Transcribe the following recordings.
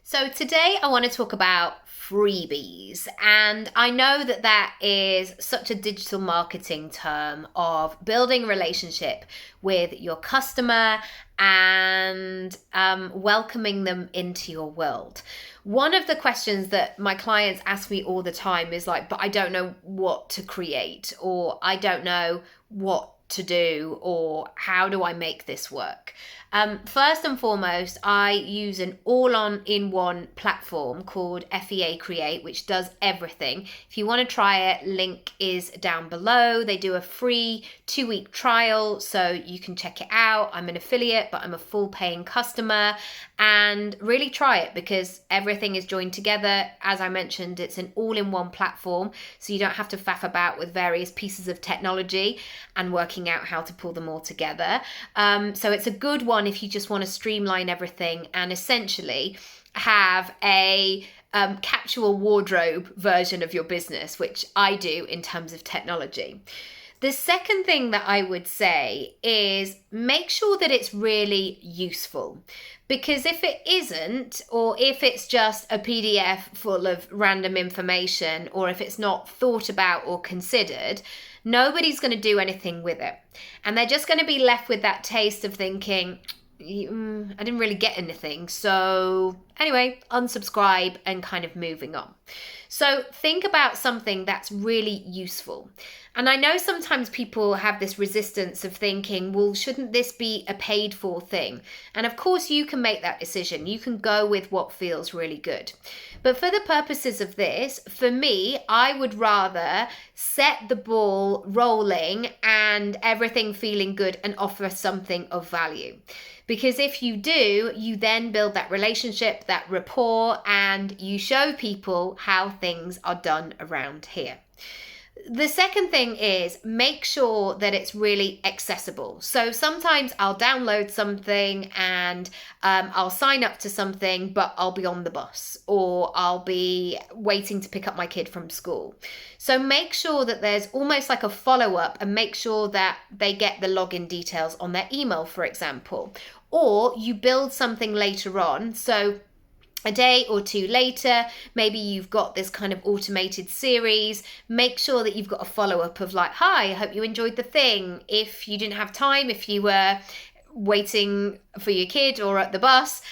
So today I want to talk about freebies. And I know that that is such a digital marketing term of building a relationship with your customer and welcoming them into your world. One of the questions that my clients ask me all the time is like, but I don't know what to create, or I don't know what to do, or how do I make this work? First and foremost, I use an all-in-one platform called FEA Create, which does everything. If you want to try it, link is down below. They do a free 2-week trial, so you can check it out. I'm an affiliate, but I'm a full paying customer, and really try it because everything is joined together. As I mentioned, it's an all-in-one platform, so you don't have to faff about with various pieces of technology and working out how to pull them all together. So it's a good one if you just want to streamline everything and essentially have a capsule wardrobe version of your business, which I do in terms of technology. The second thing that I would say is make sure that it's really useful. Because if it isn't, or if it's just a PDF full of random information, or if it's not thought about or considered, nobody's going to do anything with it. And they're just going to be left with that taste of thinking, I didn't really get anything. So anyway, unsubscribe and kind of moving on. So think about something that's really useful. And I know sometimes people have this resistance of thinking, well, shouldn't this be a paid for thing? And of course you can make that decision. You can go with what feels really good. But for the purposes of this, for me, I would rather set the ball rolling and everything feeling good and offer something of value. Because if you do, you then build that relationship, that rapport, and you show people how things are done around here. The second thing is make sure that it's really accessible. So sometimes I'll download something and I'll sign up to something, but I'll be on the bus or I'll be waiting to pick up my kid from school. So make sure that there's almost like a follow-up and make sure that they get the login details on their email, for example. Or you build something later on. So a day or two later, maybe you've got this kind of automated series. Make sure that you've got a follow-up of like, hi, I hope you enjoyed the thing. If you didn't have time, if you were waiting for your kid or at the bus,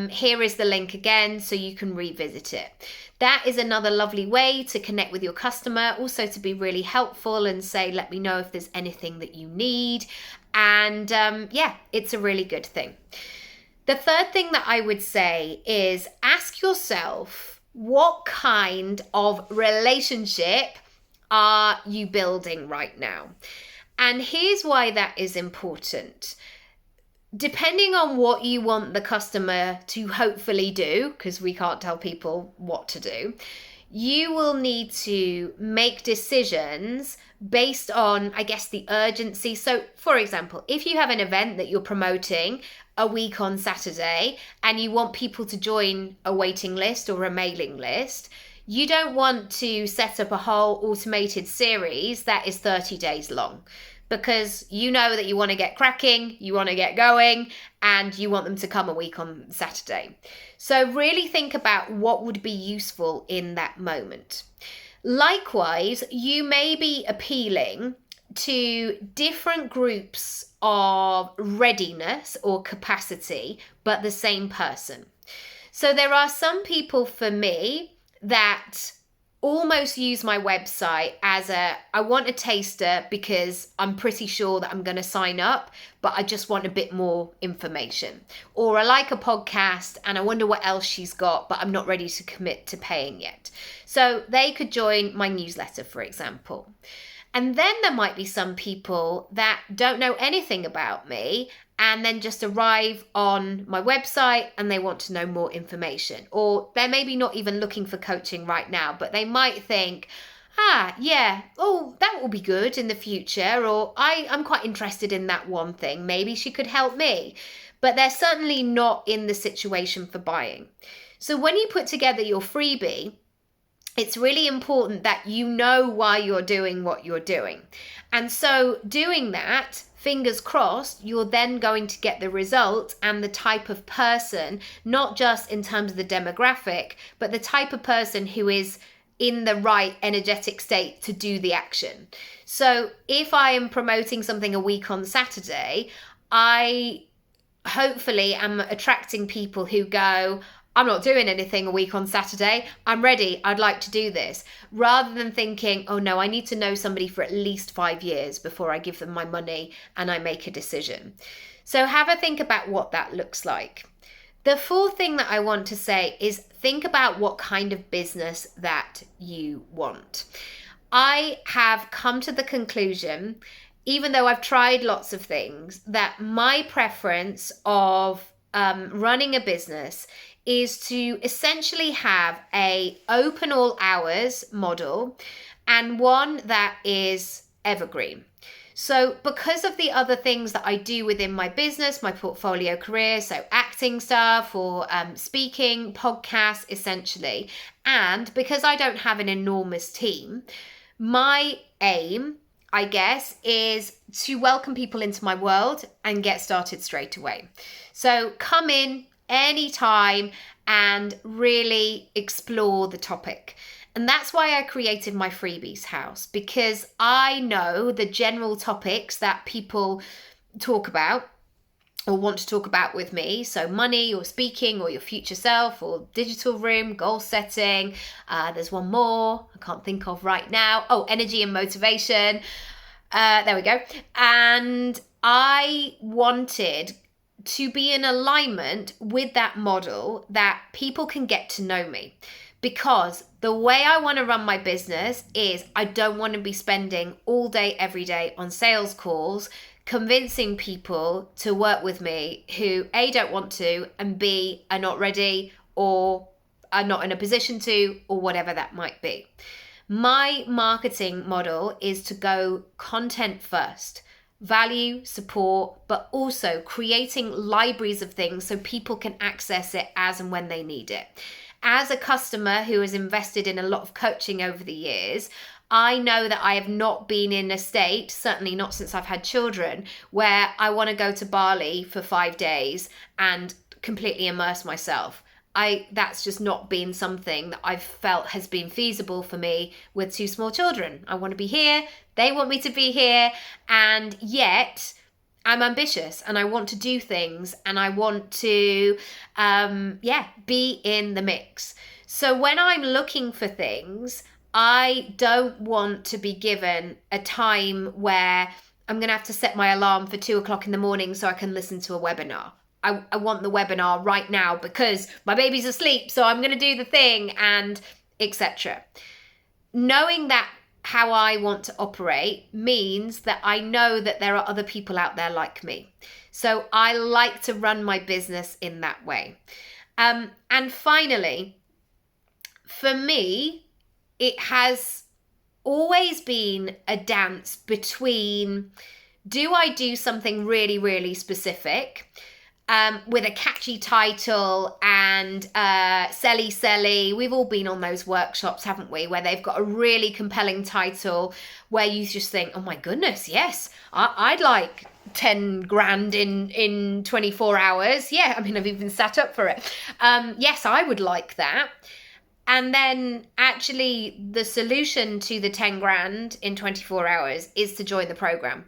here is the link again so you can revisit it. That is another lovely way to connect with your customer, also to be really helpful and say, let me know if there's anything that you need. And yeah, it's a really good thing. The third thing that I would say is ask yourself, what kind of relationship are you building right now? And here's why that is important. Depending on what you want the customer to hopefully do, because we can't tell people what to do, you will need to make decisions based on, I guess, the urgency. So, for example, if you have an event that you're promoting a week on Saturday and you want people to join a waiting list or a mailing list, you don't want to set up a whole automated series that is 30 days long. Because you know that you want to get cracking, you want to get going, and you want them to come a week on Saturday. So really think about what would be useful in that moment. Likewise, you may be appealing to different groups of readiness or capacity, but the same person. So there are some people for me that almost use my website as I want a taster because I'm pretty sure that I'm going to sign up, but I just want a bit more information. Or I like a podcast and I wonder what else she's got, but I'm not ready to commit to paying yet. So they could join my newsletter, for example. And then there might be some people that don't know anything about me and then just arrive on my website and they want to know more information. Or they're maybe not even looking for coaching right now, but they might think, yeah, oh, that will be good in the future. Or I'm quite interested in that one thing. Maybe she could help me. But they're certainly not in the situation for buying. So when you put together your freebie, it's really important that you know why you're doing what you're doing. And so doing that, fingers crossed, you're then going to get the result and the type of person, not just in terms of the demographic, but the type of person who is in the right energetic state to do the action. So if I am promoting something a week on Saturday, I hopefully am attracting people who go, I'm not doing anything a week on Saturday. I'm ready. I'd like to do this. Rather than thinking, oh no, I need to know somebody for at least 5 years before I give them my money and I make a decision. So have a think about what that looks like. The fourth thing that I want to say is think about what kind of business that you want. I have come to the conclusion, even though I've tried lots of things, that my preference of running a business is to essentially have a open all hours model and one that is evergreen. So because of the other things that I do within my business, my portfolio career, so acting stuff or speaking, podcasts essentially, and because I don't have an enormous team, my aim, I guess, is to welcome people into my world and get started straight away. So come in anytime and really explore the topic. And that's why I created my freebies house, because I know the general topics that people talk about or want to talk about with me. So money or speaking or your future self or digital room, goal setting. There's one more I can't think of right now. Oh, energy and motivation. There we go. And I wanted to be in alignment with that model that people can get to know me. Because the way I want to run my business is I don't want to be spending all day, every day on sales calls, convincing people to work with me who A, don't want to, and B, are not ready or are not in a position to, or whatever that might be. My marketing model is to go content first. Value, support, but also creating libraries of things so people can access it as and when they need it. As a customer who has invested in a lot of coaching over the years, I know that I have not been in a state, certainly not since I've had children, where I want to go to Bali for 5 days and completely immerse myself. That's just not been something that I've felt has been feasible for me with 2 small children. I want to be here, they want me to be here, and yet I'm ambitious and I want to do things and I want to, be in the mix. So when I'm looking for things, I don't want to be given a time where I'm going to have to set my alarm for 2:00 in the morning so I can listen to a webinar. I want the webinar right now because my baby's asleep, so I'm going to do the thing and etc. Knowing that how I want to operate means that I know that there are other people out there like me. So I like to run my business in that way. And finally, for me, it has always been a dance between, do I do something really, really specific with a catchy title and selly. We've all been on those workshops, haven't we, where they've got a really compelling title where you just think, oh my goodness, yes, I'd like 10 grand in 24 hours. Yeah, I mean, I've even sat up for it. Yes, I would like that. And then actually the solution to the 10 grand in 24 hours is to join the program,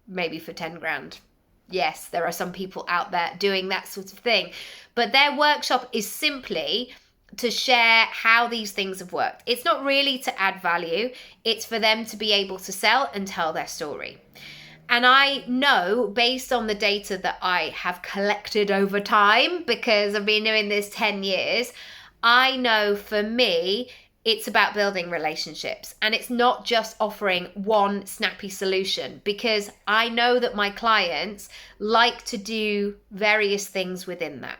maybe for 10 grand. Yes, there are some people out there doing that sort of thing, but their workshop is simply to share how these things have worked. It's not really to add value. It's for them to be able to sell and tell their story. And I know, based on the data that I have collected over time, because I've been doing this 10 years, I know for me, it's about building relationships, and it's not just offering one snappy solution, because I know that my clients like to do various things within that.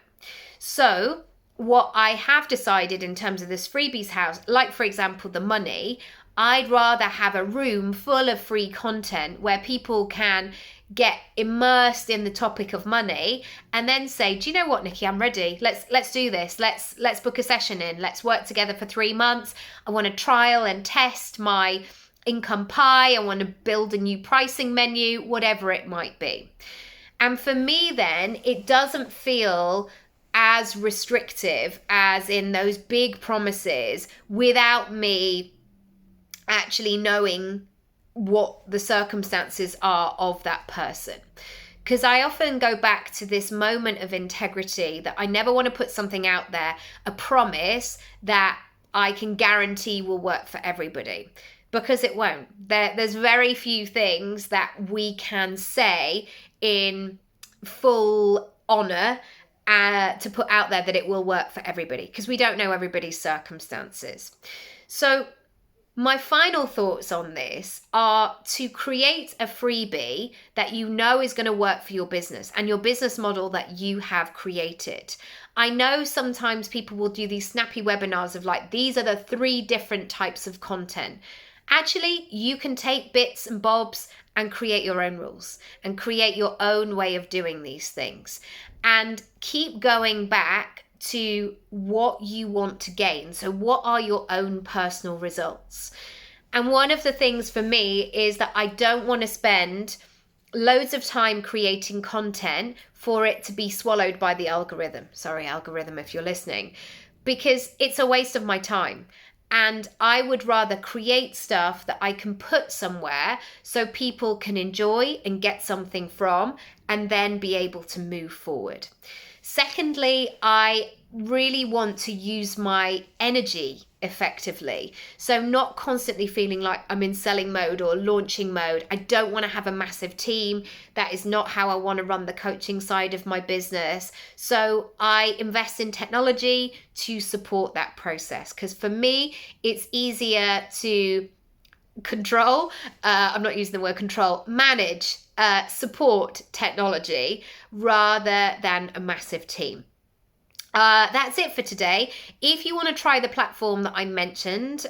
So what I have decided in terms of this freebies house, like for example, the money, I'd rather have a room full of free content where people can get immersed in the topic of money and then say, do you know what, Nicky, I'm ready. Let's do this. Let's book a session in. Let's work together for 3 months. I want to trial and test my income pie, I want to build a new pricing menu, whatever it might be. And for me, then, it doesn't feel as restrictive as in those big promises without me actually knowing what the circumstances are of that person. Because I often go back to this moment of integrity that I never want to put something out there, a promise that I can guarantee will work for everybody, because it won't. There's very few things that we can say in full honor to put out there that it will work for everybody, because we don't know everybody's circumstances. So my final thoughts on this are to create a freebie that you know is going to work for your business and your business model that you have created. I know sometimes people will do these snappy webinars of like, these are the 3 different types of content. Actually, you can take bits and bobs and create your own rules and create your own way of doing these things, and keep going back to what you want to gain. So what are your own personal results? And one of the things for me is that I don't want to spend loads of time creating content for it to be swallowed by the algorithm. Sorry, algorithm, if you're listening, because it's a waste of my time. And I would rather create stuff that I can put somewhere so people can enjoy and get something from, and then be able to move forward. Secondly, I really want to use my energy effectively. So not constantly feeling like I'm in selling mode or launching mode. I don't want to have a massive team. That is not how I want to run the coaching side of my business. So I invest in technology to support that process, because for me, it's easier to control, I'm not using the word control, manage, support technology rather than a massive team. That's it for today. If you want to try the platform that I mentioned,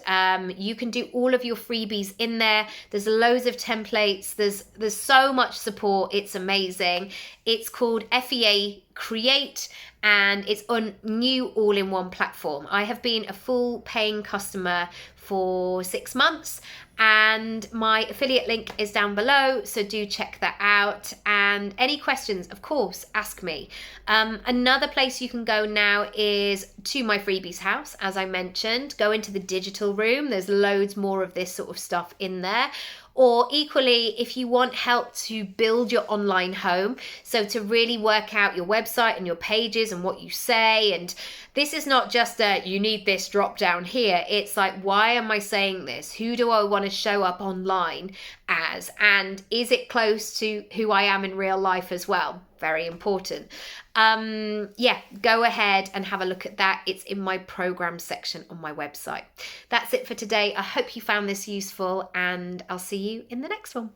you can do all of your freebies in there. There's loads of templates. There's so much support. It's amazing. It's called FEA Create, and it's on new all-in-one platform. I have been a full paying customer for 6 months, and my affiliate link is down below, so do check that out. And any questions, of course, ask me. Another place you can go now is to my freebies house. As I mentioned, go into the digital room. There's loads more of this sort of stuff in there. Or equally, if you want help to build your online home, so to really work out your website and your pages and what you say, and this is not just a you need this drop down here. It's like, why am I saying this? Who do I want to show up online as? And is it close to who I am in real life as well? Very important. Yeah, go ahead and have a look at that. It's in my program section on my website. That's it for today. I hope you found this useful, and I'll see you in the next one.